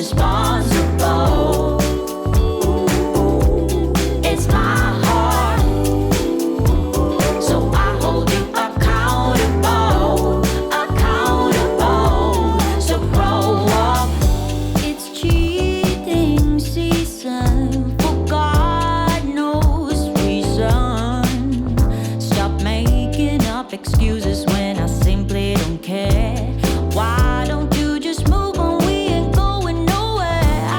responsible. It's my heart, so I hold you accountable, accountable. So grow up. It's cheating season for God knows reason. Stop making up excuses when I simply don't care. Why don't you just move on? We ain't going nowhere.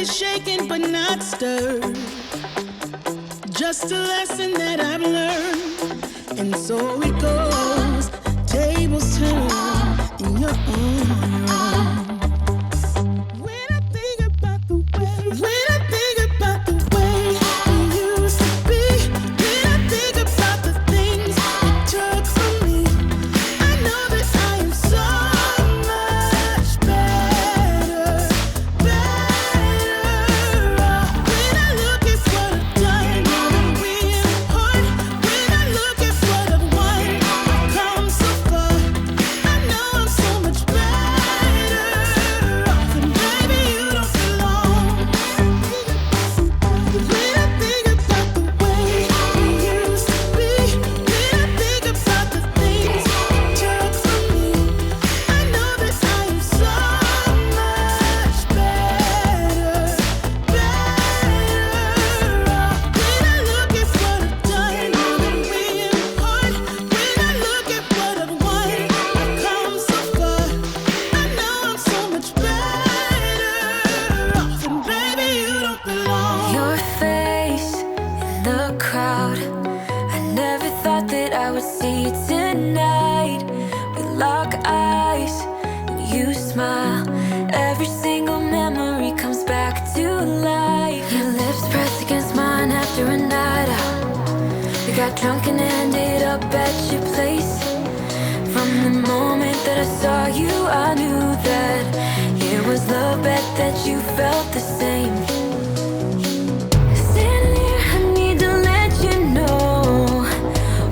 shaken but not stirred. Just a lesson that I've learned. And so it goes, tables turn, and you're on your own. When I think about the way we used to be, when I think about the things you took from me, I know that I am so much better off. When I look at what I've done, now that we're apart, when I look at what I've won, I've come so far. I know I'm so much better off, and baby, you don't belong. When I think about the way we used to be, when I think about the things you took from me, I know that I am so much better off. When I look at what I've done, now that we're apart, when I look at what I've won, I've come so far. I know I'm so much better off, and baby, you don't belong. Your face in the crowd, I never thought that I would see you tonight. We lock eyes and you smile. Every single memory comes back to life. Your lips pressed against mine after a night out. We got drunk and ended up at your place. From the moment that I saw you, I knew that it was love, bet that you felt the same. Standing here, I need to let you know.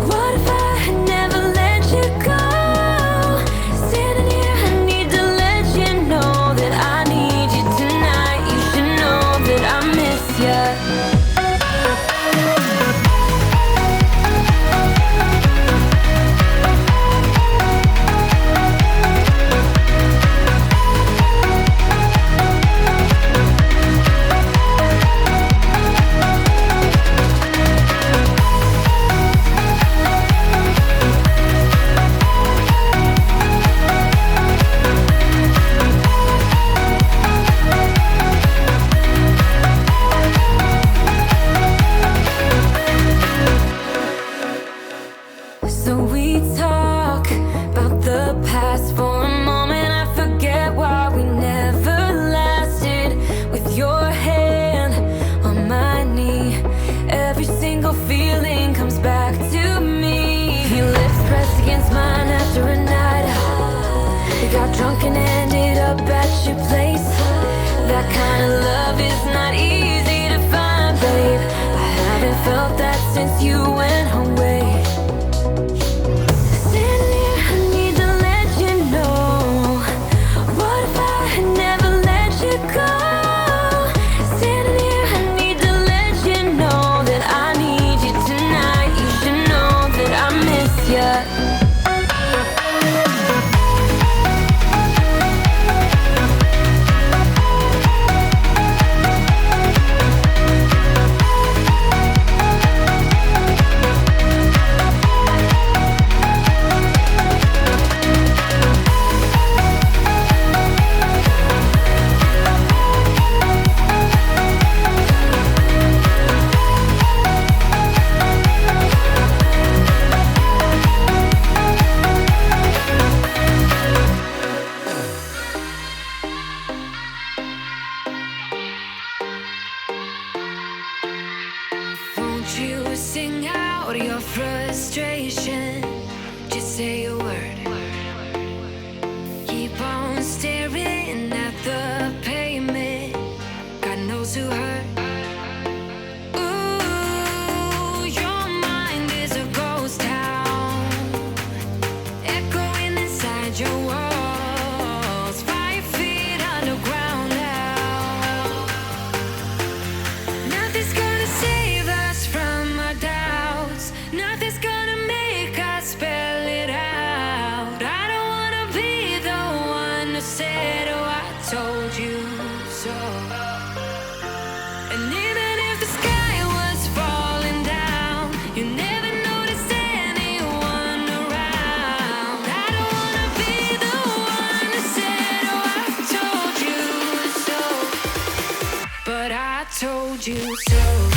What if I had never let you go? Standing here, I need to let you know that I need you tonight. You should know that I miss you. So we talk about the past for a moment. I forget why we never lasted. With your hand on my knee, every single feeling comes back to me. Your lips pressed against mine after a night out. We got drunk and ended up at your place. That kind of love is not easy to find, babe. I haven't felt that since you went away. Standing here, I need to let you know. What if I had never let you go? Standing here, I need to let you know that I need you tonight. You should know that I miss you. Won't you sing out your frustration? Just say a word. Keep on staring at the pavement. God knows who hurt. Ooh, your mind is a ghost town, echoing inside your walls. 5 feet underground now. Nothing's gonna save us from our doubts. Nothing's gonna make us spell it out. I don't wanna be the one who said, oh, I told you so. And even if the sky was falling down, you never noticed anyone around. I don't wanna be the one who said, oh, I told you so. But Told you so.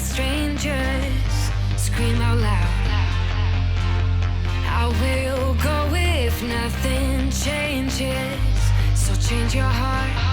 Strangers, scream out loud. I will go if nothing changes. So change your heart.